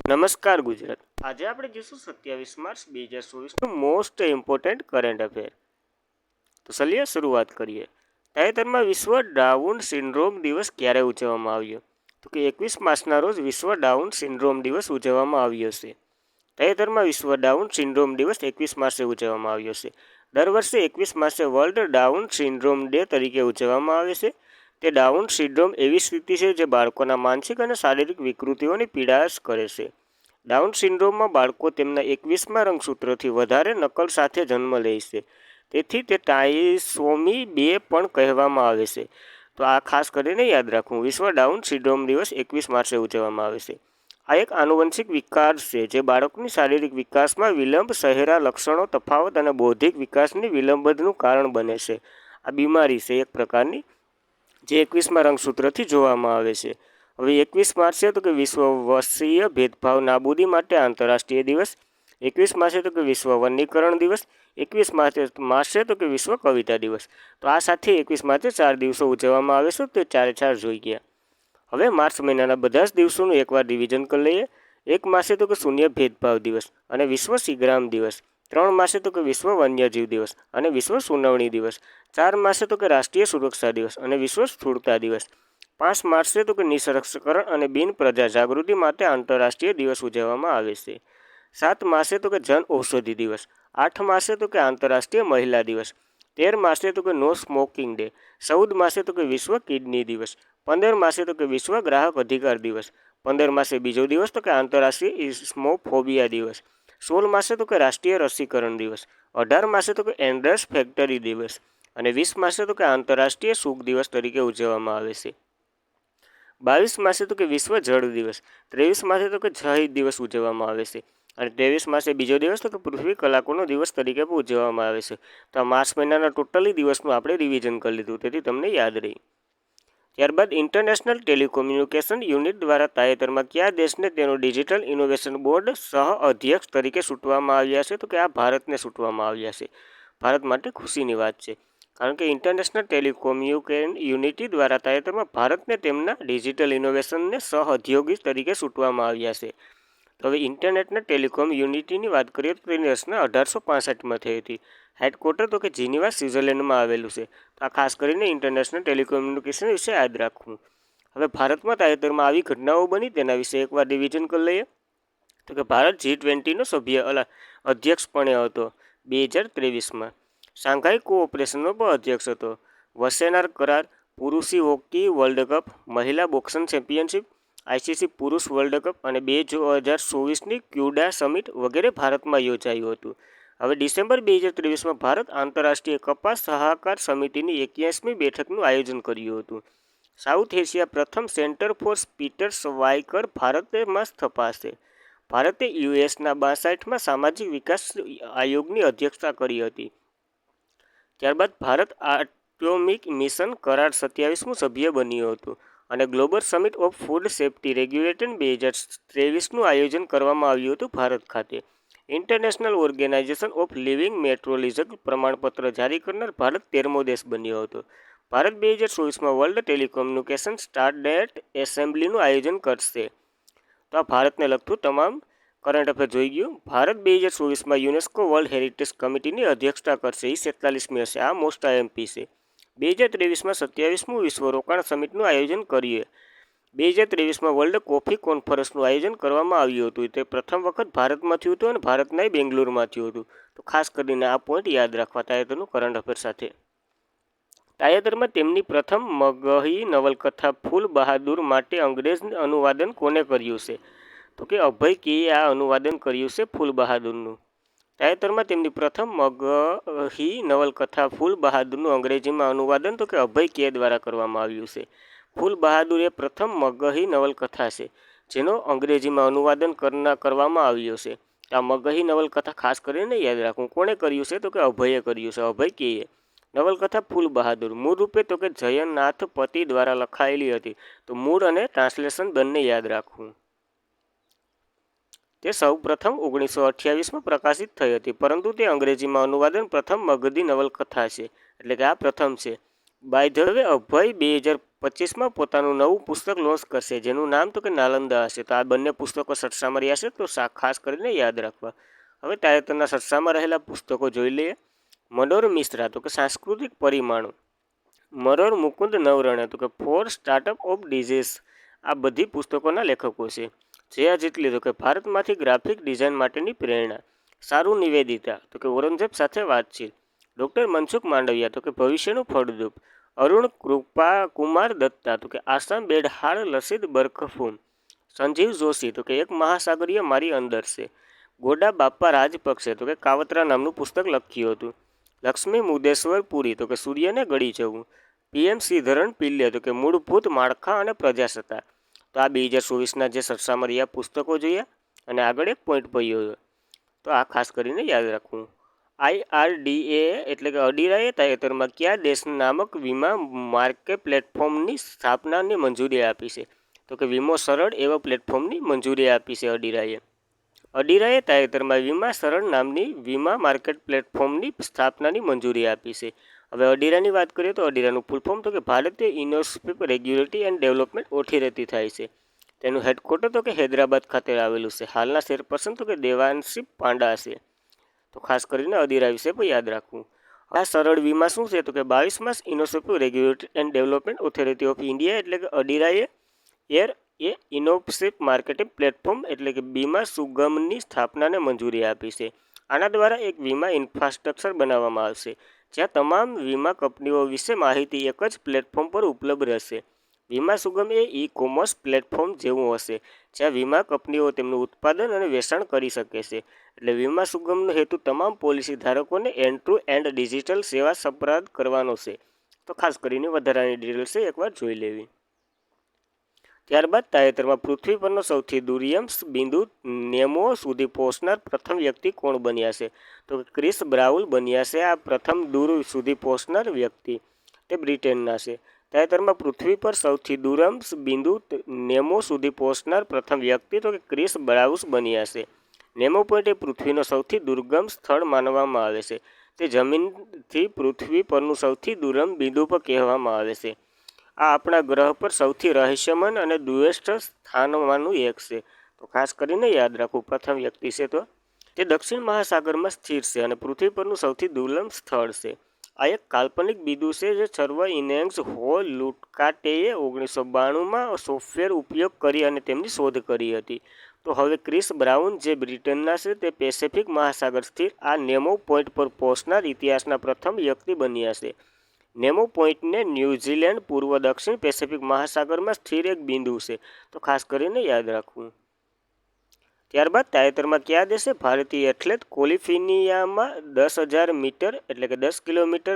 નમસ્કાર ગુજરાત. આજે આપણે જોઈશું 27 માર્ચ 2024નું મોસ્ટ ઇમ્પોર્ટન્ટ કરંટ અફેર. તો ચલીએ શરૂઆત કરીએ. તાજેતરમાં વિશ્વ ડાઉન સિન્ડ્રોમ દિવસ ક્યારે ઉજવવામાં આવ્યો? તો કે 21 માર્ચના રોજ વિશ્વ ડાઉન સિન્ડ્રોમ દિવસ ઉજવવામાં આવ્યો છે. તાજેતરમાં વિશ્વ ડાઉન સિન્ડ્રોમ દિવસ 21 માર્ચે ઉજવવામાં આવ્યો છે. દર વર્ષે 21 માર્ચે વર્લ્ડ ડાઉન સિન્ડ્રોમ ડે તરીકે ઉજવવામાં આવે છે. તે ડાઉન સિન્ડ્રોમ એવી સ્થિતિ છે જે બાળકોના માનસિક અને શારીરિક વિકૃતિઓની પીડા કરે છે. ડાઉન સિન્ડ્રોમમાં બાળકો તેમના 21મા રંગસૂત્રથી વધારે નકલ સાથે જન્મ લે છે. તેથી તે ટ્રાઇસોમી 2 પણ કહેવામાં આવે છે. તો આ ખાસ કરીને યાદ રાખવું. વિશ્વ ડાઉન સિન્ડ્રોમ દિવસ 21 માર્ચે ઉજવવામાં આવે છે. આ એક આનુવંશિક વિકાર છે જે બાળકની શારીરિક વિકાસમાં વિલંબ, ચહેરા લક્ષણો તફાવત અને બૌદ્ધિક વિકાસની વિલંબનું કારણ બને છે. આ બીમારી છે એક પ્રકારની જે 21મા રંગસૂત્રથી જોવામાં આવે છે. હવે 21 માર્ચ છે તો કે વિશ્વ વંશીય ભેદભાવ નાબૂદી માટે આંતરરાષ્ટ્રીય દિવસ. 21 માર્ચ છે તો કે વિશ્વ વનીકરણ દિવસ. 21 માર્ચ છે તો કે વિશ્વ કવિતા દિવસ. તો આ સાથે 21 માર્ચે 4 દિવસો ઉજવવામાં આવે છે. તો 4 જોઈ ગયા. હવે માર્ચ મહિનાના બધા જ દિવસોનું એકવાર રિવિઝન કરી લઈએ. 1 માર્ચ છે તો કે શૂન્ય ભેદભાવ દિવસ અને વિશ્વ સિગ્રામ દિવસ. 3 માર્ચ છે તો કે વિશ્વ વન્યજીવ દિવસ અને વિશ્વ સુનાવણી દિવસ. 4 માર્ચ છે તો કે રાષ્ટ્રીય સુરક્ષા દિવસ અને વિશ્વ સ્થૂળતા દિવસ. 5 માર્ચ છે તો કે નિરક્ષકરણ અને બિન પ્રજા જાગૃતિ માટે આંતરરાષ્ટ્રીય દિવસ ઉજવવામાં આવે છે. 7 માર્ચ છે તો કે જન ઔષધિ દિવસ. 8 માર્ચ છે તો કે આંતરરાષ્ટ્રીય મહિલા દિવસ. 13 માર્ચ છે તો કે નો સ્મોકિંગ ડે. 14 માર્ચ છે તો કે વિશ્વ કિડની દિવસ. 15 માર્ચ છે તો કે વિશ્વ ગ્રાહક અધિકાર દિવસ. 15 માર્ચે બીજો દિવસ તો કે આંતરરાષ્ટ્રીય ઇસ્મોફોબિયા દિવસ. 16 માર્ચ છે તો કે રાષ્ટ્રીય રસીકરણ દિવસ. 18 માર્ચ છે તો કે એન્ડર્સ ફેક્ટરી દિવસ અને 20 માર્ચ છે તો કે આંતરરાષ્ટ્રીય સુખ દિવસ તરીકે ઉજવવામાં આવે છે. 22 માર્ચ છે તો કે વિશ્વ જળ દિવસ. 23 માર્ચ તો કે શહીદ દિવસ ઉજવવામાં આવે છે અને 23 માર્ચે બીજો દિવસ તો કે પૃથ્વી કલાકોનો દિવસ તરીકે પણ ઉજવવામાં આવે છે. તો આ માર્ચ મહિનાના ટોટલી દિવસનું આપણે રિવિઝન કરી લીધું, તેથી તમને યાદ રહી. ત્યારબાદ ઇન્ટરનેશનલ ટેલિકોમ્યુનિકેશન યુનિટ દ્વારા તાજેતરમાં કયા દેશને તેનો ડિજિટલ ઇનોવેશન બોર્ડ સહ-અધ્યક્ષ તરીકે ચૂંટવામાં આવ્યા છે? તો કે આ ભારતને ચૂંટવામાં આવ્યા છે. ભારત માટે ખુશીની વાત છે, કારણ કે ઇન્ટરનેશનલ ટેલિકોમ્યુનિકેશન યુનિટી દ્વારા તાજેતરમાં ભારતને તેમના ડિજિટલ ઇનોવેશનને સહ-અધ્યક્ષ તરીકે ચૂંટવામાં આવ્યા છે. તો હવે ઇન્ટરનેટના ટેલિકોમ યુનિટીની વાત કરીએ તો તેની રચના 1865માં થઈ હતી. હેડક્વાર્ટર તો કે જીનીવા, સ્વિટ્ઝરલેન્ડમાં આવેલું છે. તો આ ખાસ કરીને ઇન્ટરનેશનલ ટેલિકોમ્યુનિકેશન વિશે યાદ રાખવું. હવે ભારતમાં તાજેતરમાં આવી ઘટનાઓ બની તેના વિશે એકવાર રિવિઝન કરી લઈએ. તો કે ભારત G20નો અધ્યક્ષ પણ હતો 2023માં. શાંઘાઈ કોઓપરેશનનો પણ અધ્યક્ષ હતો. વસેનાર કરાર, પુરુષ હોકી વર્લ્ડ કપ, મહિલા બોક્સિંગ ચેમ્પિયનશિપ, આઈસીસી પુરુષ વર્લ્ડ કપ અને 2024ની ક્યુડા સમિટ વગેરે ભારતમાં યોજાયું હતું. હવે ડિસેમ્બર 2023માં ભારત આંતરરાષ્ટ્રીય કપાસ સહકાર સમિતિની 81મી બેઠકનું આયોજન કર્યું હતું. સાઉથ એશિયા પ્રથમ સેન્ટર ફોર પીટર્સ વાઇકર ભારતમાં સ્થપાશે. ભારતે યુએસના 62માં સામાજિક વિકાસ આયોગની અધ્યક્ષતા કરી હતી. ત્યારબાદ ભારત એટોમિક મિશન કરાર 27મું સભ્ય બન્યું હતું અને global summit of food safety regulator 2023નું આયોજન કરવામાં આવ્યું હતું ભારત ખાતે. International organization of living metrological પ્રમાણપત્ર જારી કરનાર ભારત 13મો દેશ બન્યો હતો. ભારત 2024માં વર્લ્ડ ટેલિકોમ્યુનિકેશન સ્ટાન્ડર્ડ એસેમ્બલીનું આયોજન કરશે. તો આ ભારતને લગતું તમામ કરંટ અફેર જોઈ ગયું. ભારત 2024માં યુનેસ્કો વર્લ્ડ હેરિટેજ કમિટીની અધ્યક્ષતા કરશે. એ 47મી હશે. આ મોસ્ટ આઈએમપી છે. 2023માં 27મું વિશ્વ રોકાણ સમિટનું આયોજન કરીએ. 2023માં વર્લ્ડ કોફી કોન્ફરન્સનું આયોજન કરવામાં આવ્યું હતું. તે પ્રથમ વખત ભારતમાં થયું હતું અને ભારતના બેંગ્લોરમાં થયું હતું. તો ખાસ કરીને આ પોઈન્ટ યાદ રાખવા તાજેતરનું કરંટ અફેર સાથે. તાજેતરમાં તેમની પ્રથમ મગહી નવલકથા ફૂલ બહાદુર માટે અંગ્રેજી અનુવાદન કોને કર્યું છે? તો કે અભય કેએ આ અનુવાદન કર્યું છે ફૂલ બહાદુરનું. તાજેતરમાં તેમની પ્રથમ મગહી નવલકથા ફૂલ બહાદુરનું અંગ્રેજીમાં અનુવાદન તો કે અભય કે દ્વારા કરવામાં આવ્યું છે. ફૂલ બહાદુર એ પ્રથમ મગહી નવલકથા છે જેનો અંગ્રેજીમાં અનુવાદન કરવામાં આવ્યું છે. આ મગહી નવલકથા ખાસ કરીને યાદ રાખવું. કોણે કર્યું છે? તો કે અભયે કર્યું છે, અભય કેએ. નવલકથા ફૂલ બહાદુર મૂળ રૂપે તો કે જયનાથ પતિ દ્વારા લખાયેલી હતી. તો મૂળ અને ટ્રાન્સલેશન બંને યાદ રાખવું. તે સૌ પ્રથમ 1928માં પ્રકાશિત થઈ હતી, પરંતુ તે અંગ્રેજીમાં અનુવાદન પ્રથમ મગધી નવલકથા છે, એટલે કે આ પ્રથમ છે. બાય ધ વે, અભય 2025માં પોતાનું નવું પુસ્તક લોન્ચ કરશે, જેનું નામ તો કે નાલંદા હશે. તો આ બંને પુસ્તકો સરસામાં રહ્યા છે, તો ખાસ કરીને યાદ રાખવા. હવે તાજેતરના સરસામાં રહેલા પુસ્તકો જોઈ લઈએ. મનોર મિશ્રા તો કે સાંસ્કૃતિક પરિમાણો, મરોર મુકુંદ નવરણે તો કે ફોર સ્ટાર્ટઅપ ઓફ ડિઝીઝ. આ બધી પુસ્તકોના લેખકો છે. જયા જેટલી તો કે ભારતમાંથી ગ્રાફિક ડિઝાઇન માટેની પ્રેરણા, સારું નિવેદિતા તો કે ઔરંગઝેબ સાથે વાતચીત, ડૉક્ટર મનસુખ માંડવિયા તો કે ભવિષ્યનું ફળદ્રુપ, અરુણ કુમાર દત્તા તો કે આસામ બેડહાળ લસિત બરખફૂમ, સંજીવ જોશી તો કે એક મહાસાગરીય મારી અંદર છે, ગોડા બાપા રાજપક્ષે તો કે કાવતરા નામનું પુસ્તક લખ્યું હતું, લક્ષ્મી મુદેશ્વર પુરી તો કે સૂર્યને ગળી જવું, પીએમ શ્રીધરન પિલ્લે તો કે મૂળભૂત માળખા અને પ્રજાસત્તાક. તો આ 2024ના જે સરસામાં રહ્યા પુસ્તકો જોયા અને આગળ એક પોઈન્ટ પડ્યો, તો આ ખાસ કરીને યાદ રાખવું. IRDA એટલે કે અડીરાએ તાજેતરમાં કયા દેશ નામક વીમા માર્કેટ પ્લેટફોર્મની સ્થાપનાની મંજૂરી આપી છે? તો કે વીમો સરળ એવા પ્લેટફોર્મની મંજૂરી આપી છે અડીરાએ. અડીરાએ તાજેતરમાં વીમા સરળ નામની વીમા માર્કેટ પ્લેટફોર્મની સ્થાપનાની મંજૂરી આપી છે. હવે અડીરાની વાત કરીએ તો અડીરાનું ફૂલ ફોર્મ તો કે ભારતીય investment regulatory and development authority થાય છે. તેનું હેડક્વાર્ટર તો કે હૈદરાબાદ ખાતે આવેલું છે. હાલના ચેરપર્સન તો કે દેવાંશી પાંડા છે. તો ખાસ કરીને અડીરા વિશે પણ યાદ રાખવું. આ સરળ વીમા શું છે? તો કે 22માં investment regulatory and development authority of India એટલે કે અડીરાએ ઇનોવેશન માર્કેટિંગ પ્લેટફોર્મ એટલે કે વીમા સુગમની સ્થાપનાને મંજૂરી આપી છે. આના દ્વારા એક વીમા ઇન્ફ્રાસ્ટ્રક્ચર બનાવવામાં આવશે, જ્યાં તમામ વીમા કંપનીઓ વિશે માહિતી એક જ પ્લેટફોર્મ પર ઉપલબ્ધ રહેશે. વીમા સુગમ એ ઈ-કોમર્સ પ્લેટફોર્મ જેવું હશે, જ્યાં વીમા કંપનીઓ તેમનું ઉત્પાદન અને વેચાણ કરી શકે છે. એટલે વીમા સુગમનો હેતુ તમામ પોલિસી ધારકોને એન્ડ ટુ એન્ડ ડિજિટલ સેવા સપરાદ કરવાનો છે. તો ખાસ કરીને વધારાની ડિટેલ્સ એકવાર જોઈ લેવી. ત્યારબાદ તાજેતરમાં પૃથ્વી પરનો સૌથી દુર્ગમ બિંદુ નેમો સુધી પહોંચનાર પ્રથમ વ્યક્તિ કોણ બન્યા છે? તો ક્રિસ બ્રાઉન બન્યા છે. આ પ્રથમ દૂર સુધી પહોંચનાર વ્યક્તિ તે બ્રિટનના છે. તાજેતરમાં પૃથ્વી પર સૌથી દુર્ગમ બિંદુ નેમો સુધી પહોંચનાર પ્રથમ વ્યક્તિ તો કે ક્રિસ બ્રાઉન બન્યા છે. નેમો પોઈન્ટ એ પૃથ્વીનો સૌથી દુર્ગમ સ્થળ માનવામાં આવે છે. તે જમીનથી પૃથ્વી પરનું સૌથી દુર્ગમ બિંદુ પર કહેવામાં આવે છે. આ આપણા ગ્રહ પર સૌથી રહસ્યમય અને દુષ્ટ સ્થાનમાંનું એક છે. તો ખાસ કરીને યાદ રાખવું. પ્રથમ વ્યક્તિ છે તો તે દક્ષિણ મહાસાગરમાં સ્થિત છે અને પૃથ્વી પરનું સૌથી દુર્લભ સ્થળ છે. આ એક કાલ્પનિક બિંદુ છે જે સર્વ ઇનેન્સ હો લુટકાટેએ 1992માં સોફ્ટવેર ઉપયોગ કરી અને તેમની શોધ કરી હતી. તો હવે ક્રિસ બ્રાઉન જે બ્રિટનના છે તે પેસિફિક મહાસાગર સ્થિત આ નેમો પોઈન્ટ પર પહોંચનાર ઇતિહાસના પ્રથમ વ્યક્તિ બન્યા છે. નેમો પોઈન્ટને ન્યૂઝીલેન્ડ પૂર્વ દક્ષિણ પેસિફિક મહાસાગરમાં સ્થિર એક બિંદુ છે. તો ખાસ કરીને યાદ રાખવું. ત્યારબાદ તાજેતરમાં કયા દેશે ભારતીય એથ્લેટ કેલિફોર્નિયામાં 10,000 મીટર એટલે કે 10 કિલોમીટર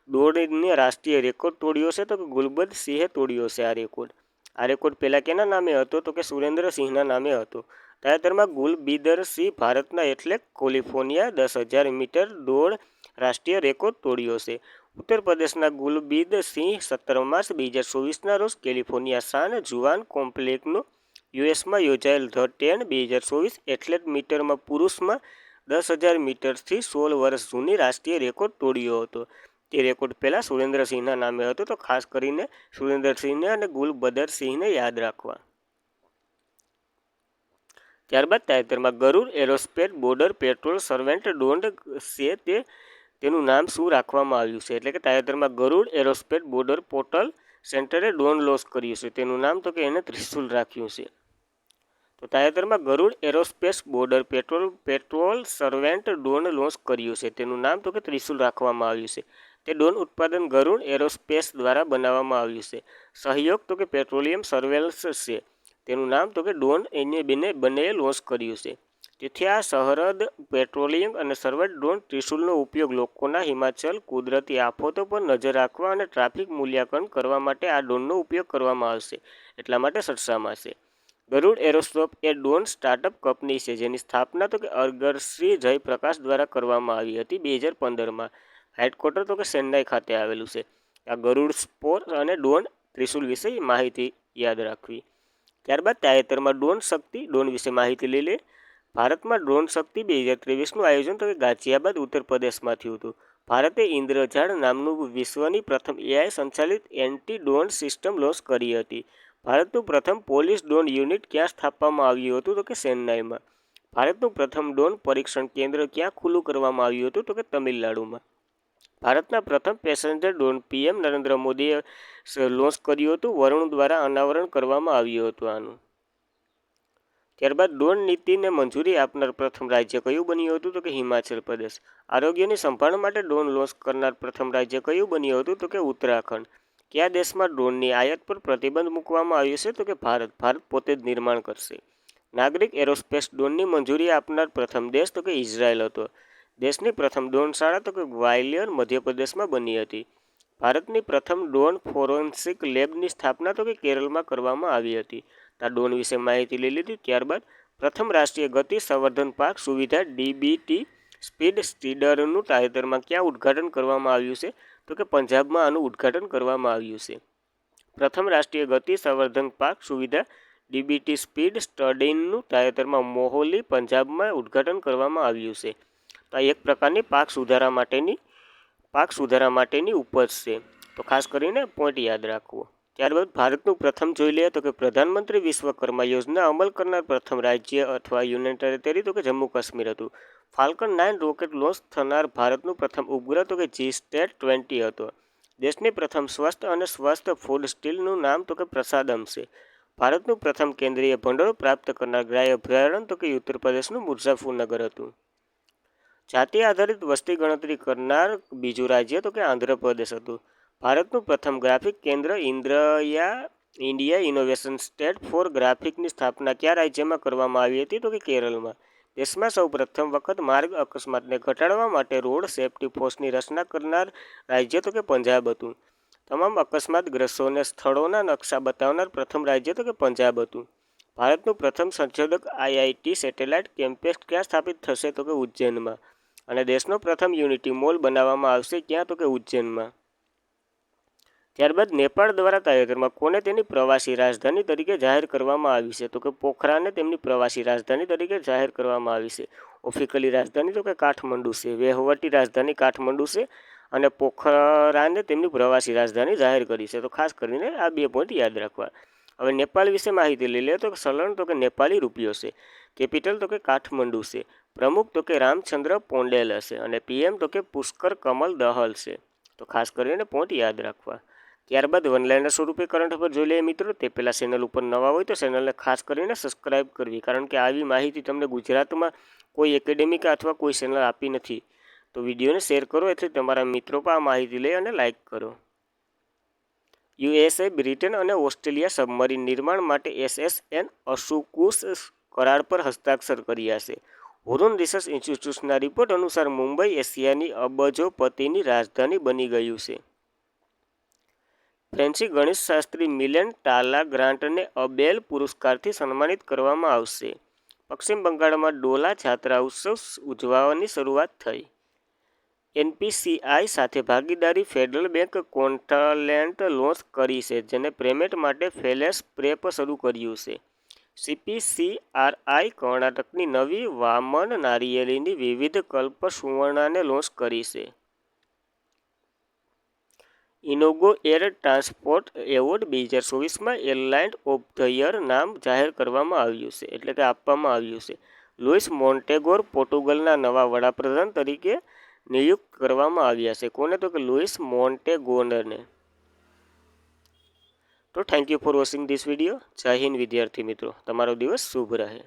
દોડને રાષ્ટ્રીય રેકોર્ડ તોડ્યો છે? તો કે ગુલબદ્ધ સિંહે તોડ્યો છે આ રેકોર્ડ. આ રેકોર્ડ પહેલાં કેના નામે હતો? તો કે સુરેન્દ્ર સિંહના નામે હતો. તાજેતરમાં ગુલબીદર સિંહ ભારતના એથ્લેટ કેલિફોર્નિયા 10,000 મીટર દોડ રાષ્ટ્રીય રેકોર્ડ તોડ્યો છે. ઉત્તર પ્રદેશના ગુલબીદ સિંહ 17 માર્ચ 2024ના રોજ કેલિફોર્નિયા સાન જુઆન કોમ્પ્લેક્સનો યુએસમાં યોજાયેલ ધ 10 2024 એથ્લેટ મીટરમાં પુરુષમાં 10,000 મીટરથી 16 વર્ષ જૂની રાષ્ટ્રીય રેકોર્ડ તોડ્યો હતો. તે રેકોર્ડ પહેલાં સુરેન્દ્રસિંહના નામે હતો. તો ખાસ કરીને સુરેન્દ્રસિંહને અને ગુલબદર સિંહને યાદ રાખવા. ત્યારબાદ તાજેતરમાં Garuda aerospace border patrol સર્વેન્ટ don't છે તેનું નામ શું રાખવામાં આવ્યું છે? એટલે કે તાજેતરમાં ગરુડ એરોસ્પેસ બોર્ડર પોર્ટલ સેન્ટરે ડ્રોન લોન્ચ કર્યું છે. તેનું નામ તો કે એને ત્રિશુલ રાખ્યું છે. તો તાજેતરમાં Garuda aerospace border patrol servant drone launch કર્યું છે. તેનું નામ તો કે ત્રિશુલ રાખવામાં આવ્યું છે. તે ડ્રોન ઉત્પાદન ગરુડ એરોસ્પેસ દ્વારા બનાવવામાં આવ્યું છે. સહયોગ તો કે પેટ્રોલિયમ સર્વેલન્સ છે. તેનું નામ તો કે ડ્રોન એને બંનેએ લોન્ચ કર્યું છે. તેથી આ સરહદ પેટ્રોલિંગ અને સર્વેન્ટ ડ્રોન ત્રિશુલનો ઉપયોગ લોકોના હિમાચલ કુદરતી આફતો પર નજર રાખવા અને ટ્રાફિક મૂલ્યાંકન કરવા માટે આ ડ્રોનનો ઉપયોગ કરવામાં આવશે. એટલા માટે સરસામાં છે. ગરુડ એરોસ્પેસ એ ડ્રોન સ્ટાર્ટઅપ કંપની છે જેની સ્થાપના તો કે અર્ગશ્રી જયપ્રકાશ દ્વારા કરવામાં આવી હતી 2015માં. હેડક્વાર્ટર તો કે ચેન્નાઈ ખાતે આવેલું છે. આ ગરુડ સ્પોર અને ડ્રોન ત્રિશુલ વિશે માહિતી યાદ રાખવી. ત્યારબાદ તાજેતરમાં ડ્રોન વિશે માહિતી લઈ લે. ભારતમાં ડ્રોન શક્તિ 2023નું આયોજન તો કે ગાઝિયાબાદ ઉત્તર પ્રદેશમાં થયું હતું. ભારતે ઇન્દ્રજાળ નામનું વિશ્વની પ્રથમ એઆઈ સંચાલિત એન્ટી ડ્રોન સિસ્ટમ લોન્ચ કરી હતી. ભારતનું પ્રથમ પોલીસ ડ્રોન યુનિટ ક્યાં સ્થાપવામાં આવ્યું હતું? તો કે ચેન્નાઈમાં. ભારતનું પ્રથમ ડ્રોન પરીક્ષણ કેન્દ્ર ક્યાં ખુલ્લું કરવામાં આવ્યું હતું? તો કે તમિલનાડુમાં. ભારતના પ્રથમ પેસેન્જર ડ્રોન પીએમ નરેન્દ્ર મોદીએ લોન્ચ કર્યું હતું. વરુણ દ્વારા અનાવરણ કરવામાં આવ્યું હતું આનું. ત્યારબાદ ડ્રોન નીતિને મંજૂરી આપનાર પ્રથમ રાજ્ય કયું બન્યું હતું? તો કે હિમાચલ પ્રદેશ. આરોગ્યની સંભાળ માટે ડ્રોન લોન્ચ કરનાર પ્રથમ રાજ્ય કયું બન્યું હતું? તો કે ઉત્તરાખંડ. કયા દેશમાં ડ્રોનની આયાત પર પ્રતિબંધ મૂકવામાં આવ્યો છે? તો કે ભારત. ભારત પોતે જ નિર્માણ કરશે. નાગરિક એરોસ્પેસ ડ્રોનની મંજૂરી આપનાર પ્રથમ દેશ? તો કે ઇઝરાયલ હતો. દેશની પ્રથમ ડ્રોન શાળા? તો કે ગ્વાલિયર મધ્યપ્રદેશમાં બની હતી. ભારતની પ્રથમ ડ્રોન ફોરેન્સિક લેબની સ્થાપના? તો કે કેરળમાં કરવામાં આવી હતી. આ ડ્રોન વિશે માહિતી લઈ લીધી. ત્યારબાદ પ્રથમ રાષ્ટ્રીય ગતિ સંવર્ધન પાર્ક સુવિધા ડીબીટી સ્પીડ સ્ટીડરનું તાજેતરમાં ક્યાં ઉદ્ઘાટન કરવામાં આવ્યું છે? તો કે પંજાબમાં આનું ઉદ્ઘાટન કરવામાં આવ્યું છે. પ્રથમ રાષ્ટ્રીય ગતિ સંવર્ધન પાર્ક સુવિધા ડીબીટી સ્પીડ સ્ટડીનું તાજેતરમાં મોહાલી પંજાબમાં ઉદ્ઘાટન કરવામાં આવ્યું છે. તો આ એક પ્રકારની પાક સુધારા માટેની ઉપજ છે. તો ખાસ કરીને પોઈન્ટ યાદ રાખવો. ત્યારબાદ ભારતનું પ્રથમ જોઈ લઈએ તો કે પ્રધાનમંત્રી વિશ્વકર્મા યોજના અમલ કરનાર પ્રથમ રાજ્ય અથવા યુનિયન ટેરેટરી? તો કે જમ્મુ કાશ્મીર હતું. ફાલ્કન 9 રોકેટ લોન્ચ થનાર ભારતનું પ્રથમ ઉપગ્રહ? તો કે GSAT-20 હતો. દેશની પ્રથમ સ્વસ્થ અને સ્વસ્થ ફૂડ સ્ટીલનું નામ? તો કે પ્રસાદમ છે. ભારતનું પ્રથમ કેન્દ્રીય ભંડોળ પ્રાપ્ત કરનાર ગ્રાહ્ય અભયારણ્ય? તો કે ઉત્તર પ્રદેશનું મુઝફ્ફરનગર હતું. જાતિ આધારિત વસ્તી ગણતરી કરનાર બીજું રાજ્ય? તો કે આંધ્રપ્રદેશ હતું. ભારતનું પ્રથમ ગ્રાફિક કેન્દ્ર ઇન્ડિયા ઇનોવેશન સ્ટેટ ફોર ગ્રાફિકની સ્થાપના કયા રાજ્યમાં કરવામાં આવી હતી? તો કે કેરળમાં. દેશમાં સૌ પ્રથમ વખત માર્ગ અકસ્માતને ઘટાડવા માટે રોડ સેફ્ટી ફોર્સની રચના કરનાર રાજ્ય? તો કે પંજાબ હતું. તમામ અકસ્માતગ્રસ્તોને સ્થળોના નકશા બતાવનાર પ્રથમ રાજ્ય? તો કે પંજાબ હતું. ભારતનું પ્રથમ સંશોધક આઈઆઈટી સેટેલાઇટ કેમ્પસ ક્યાં સ્થાપિત થશે? તો કે ઉજ્જૈનમાં. અને દેશનો પ્રથમ યુનિટી મોલ બનાવવામાં આવશે ક્યાં? તો કે ઉજ્જૈનમાં. ત્યારબાદ નેપાળ દ્વારા તાજેતરમાં કોને તેની પ્રવાસી રાજધાની તરીકે જાહેર કરવામાં આવી છે? તો કે પોખરાને તેમની પ્રવાસી રાજધાની તરીકે જાહેર કરવામાં આવી છે. ઓફિશિયલી રાજધાની? તો કે કાઠમંડુ છે. વહીવટી રાજધાની કાઠમંડુ છે અને પોખરાને તેમની પ્રવાસી રાજધાની જાહેર કરી છે. તો ખાસ કરીને આ 2 પોઈન્ટ યાદ રાખવા. હવે નેપાળ વિશે માહિતી લઈ લે. તો ચલણ? તો કે નેપાળી રૂપિયો છે. કેપિટલ? તો કે કાઠમંડુ છે. પ્રમુખ? તો કે રામચંદ્ર પોંડેલ હશે. અને પીએમ? તો કે પુષ્કર કમલ દહલ છે. તો ખાસ કરીને પોઈન્ટ યાદ રાખવા. ત્યારબાદ વનલાઇનર સ્વરૂપે કરંટ અફેર જોઈ લઈએ મિત્રો. તે પહેલાં ચેનલ ઉપર નવા હોય તો ચેનલને ખાસ કરીને સબસ્ક્રાઇબ કરવી, કારણ કે આવી માહિતી તમને ગુજરાતમાં કોઈ એકેડેમિક અથવા કોઈ ચેનલ આપી નથી. તો વિડીયોને શેર કરો એથી તમારા મિત્રો પણ આ માહિતી લે અને લાઇક કરો. યુએસએ, બ્રિટન અને ઓસ્ટ્રેલિયા સબમરીન નિર્માણ માટે SSN અશુકુસ કરાર પર હસ્તાક્ષર કર્યા છે. હુરુન રિસર્ચ ઇન્સ્ટિટ્યૂટના રિપોર્ટ અનુસાર મુંબઈ એશિયાની અબજોપતિની રાજધાની બની ગયું છે. ફ્રેન્ચી ગણિતશાસ્ત્રી મિલેન ટાલાગ્રાન્ટને અબેલ પુરસ્કારથી સન્માનિત કરવામાં આવશે. પશ્ચિમ બંગાળમાં ડોલા જાત્રા ઉત્સવ ઉજવવાની શરૂઆત થઈ. NPCI સાથે ભાગીદારી ફેડરલ બેંક કોન્ટ્રાલેન્ટ લોન્ચ કરી છે, જેને પેમેન્ટ માટે ફેલેસ પ્રેપ શરૂ કર્યું છે. CPCRI કર્ણાટકની નવી વામન નારિયેળીની વિવિધ કલ્પ સુવર્ણાને લોન્ચ કરી છે. ઇનોગો એર ટ્રાન્સપોર્ટ એવોર્ડ 2024માં એરલાઇન ઓફ ધ યર નામ જાહેર કરવામાં આવ્યું છે, એટલે કે આપવામાં આવ્યું છે. લુઇસ મોન્ટેગોર પોર્ટુગલના નવા વડાપ્રધાન તરીકે નિયુક્ત કરવામાં આવ્યા છે. કોને? તો કે લુઇસ મોન્ટેગોરને. તો thank you for watching this video. જય હિન્દ વિદ્યાર્થી મિત્રો. તમારો દિવસ શુભ રહે.